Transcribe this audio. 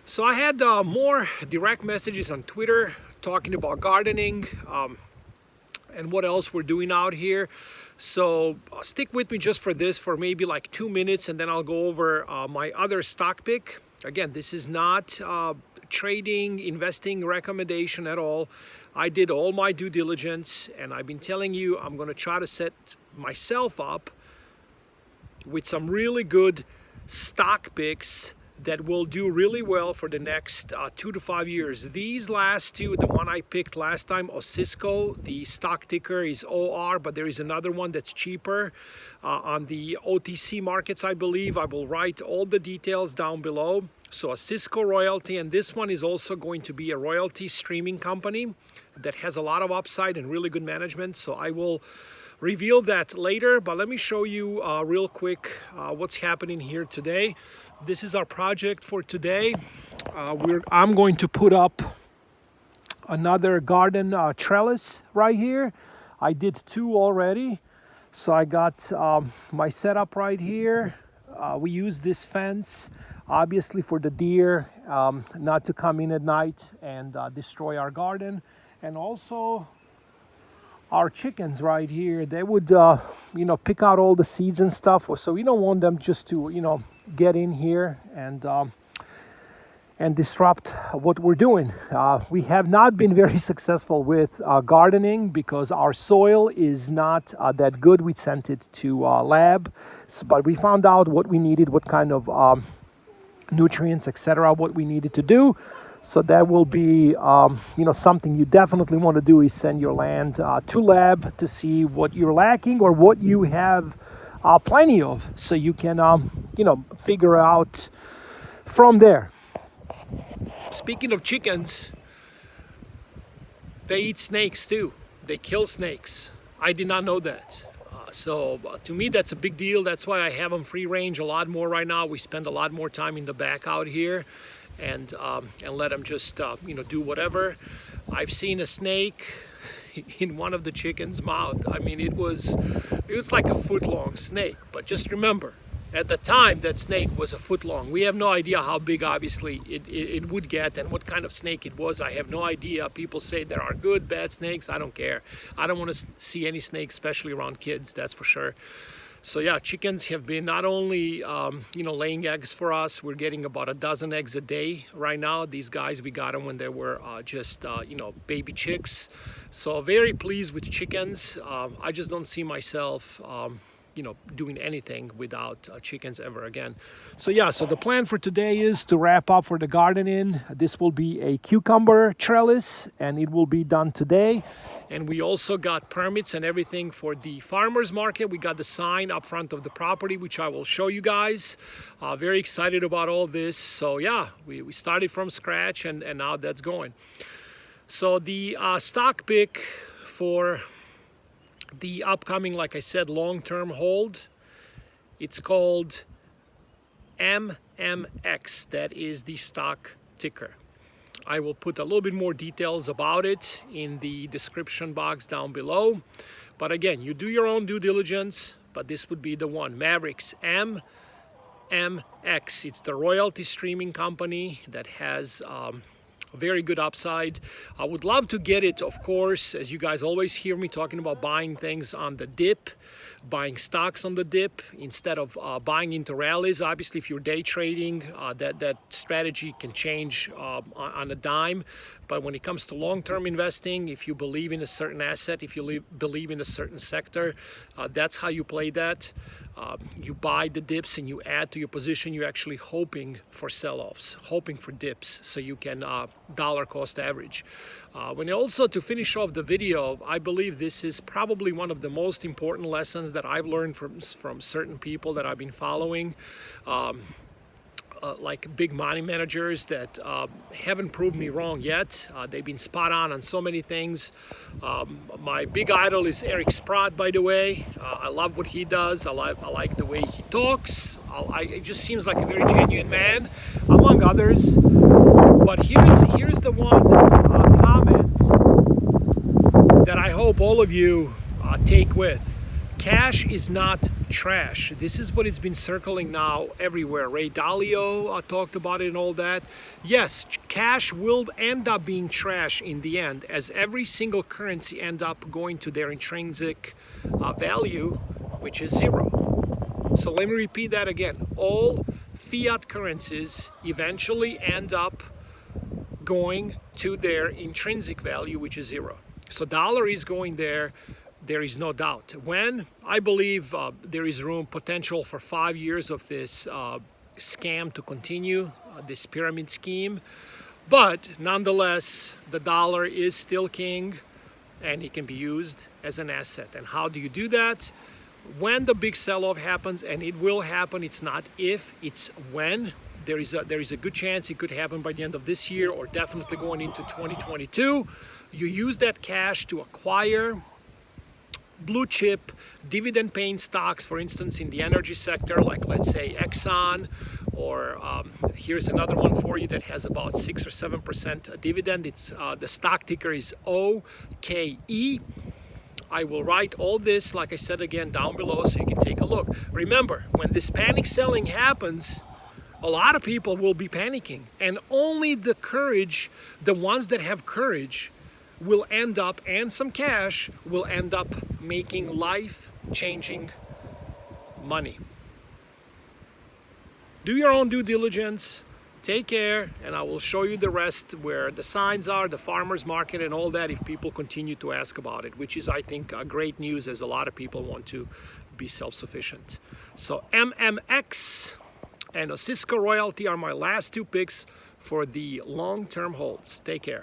So I had more direct messages on Twitter talking about gardening and what else we're doing out here. So stick with me just for this for maybe like 2 minutes, and then I'll go over my other stock pick. Again, this is not trading, investing recommendation at all. I did all my due diligence, and I've been telling you I'm going to try to set myself up with some really good stock picks that will do really well for the next 2 to 5 years. These last two, the one I picked last time, Osisco, the stock ticker is OR, but there is another one that's cheaper on the OTC markets, I believe. I will write all the details down below. So Osisco royalty, and this one is also going to be a royalty streaming company that has a lot of upside and really good management. So I will reveal that later, but let me show you real quick what's happening here today. This is our project for today. I'm going to put up another garden trellis right here. I did 2 already. So I got my setup right here. We use this fence obviously for the deer not to come in at night and destroy our garden. And also our chickens right here, they would pick out all the seeds and stuff. So we don't want them just to get in here and disrupt what we're doing. We have not been very successful with gardening because our soil is not that good. We sent it to lab, but we found out what we needed, what kind of nutrients, etc., what we needed to do. So that will be, something you definitely want to do is send your land to lab to see what you're lacking or what you have plenty of, so you can, figure out from there. Speaking of chickens, they eat snakes too. They kill snakes. I did not know that. So to me, that's a big deal. That's why I have them free range a lot more right now. We spend a lot more time in the back out here. And let them just do whatever. I've seen a snake in one of the chickens' mouth. I mean, it was like a foot-long snake. But just remember, at the time, that snake was a foot long. We have no idea how big, obviously, it would get and what kind of snake it was. I have no idea. People say there are good, bad snakes. I don't care. I don't want to see any snakes, especially around kids. That's for sure. So yeah, chickens have been not only laying eggs for us. We're getting about 12 eggs a day right now. These guys, we got them when they were just baby chicks. So very pleased with chickens. I just don't see myself doing anything without chickens ever again. So yeah, so the plan for today is to wrap up for the gardening. This will be a cucumber trellis, and it will be done today. And we also got permits and everything for the farmers market. We got the sign up front of the property, which I will show you guys. Very excited about all this. So yeah, we started from scratch, and now that's going. So the stock pick for the upcoming, like I said, long-term hold, it's called MMX. That is the stock ticker. I will put a little bit more details about it in the description box down below. But again, you do your own due diligence, but this would be the one, Mavericks MMX. It's the royalty streaming company that has a very good upside. I would love to get it, of course, as you guys always hear me talking about buying things on the dip, buying stocks on the dip instead of buying into rallies. Obviously, if you're day trading, that strategy can change on a dime. But when it comes to long-term investing, if you believe in a certain asset, if you believe in a certain sector, that's how you play that. You buy the dips and you add to your position. You're actually hoping for sell-offs, hoping for dips, so you can dollar cost average. When also, to finish off the video, I believe this is probably one of the most important lessons that I've learned from certain people that I've been following. Like big money managers that haven't proved me wrong yet. They've been spot on so many things. My big idol is Eric Sprott, by the way. I love what he does. I like the way he talks. It just seems like a very genuine man, among others. But here's the one comment that I hope all of you take with. Cash is not trash. This is what it's been circling now everywhere. Ray Dalio talked about it and all that. Yes, cash will end up being trash in the end, as every single currency end up going to their intrinsic value, which is zero. So let me repeat that again. All fiat currencies eventually end up going to their intrinsic value, which is zero. So dollar is going there. There is no doubt. When I believe there is room, potential for 5 years of this scam to continue, this pyramid scheme. But nonetheless, the dollar is still king and it can be used as an asset. And how do you do that? When the big sell-off happens, and it will happen, it's not if, it's when. There is a good chance it could happen by the end of this year or definitely going into 2022. You use that cash to acquire blue chip dividend paying stocks, for instance, in the energy sector, like let's say Exxon, or here's another one for you that has about 6 or 7% dividend. It's the stock ticker is OKE. I will write all this, like I said again, down below so you can take a look. Remember, when this panic selling happens, a lot of people will be panicking, and only the ones that have courage will end up, and some cash will end up making life-changing money. Do your own due diligence, take care, and I will show you the rest where the signs are, the farmers market and all that, if people continue to ask about it, which is, I think, great news, as a lot of people want to be self-sufficient. So MMX and Osisko Royalty are my last two picks for the long-term holds. Take care.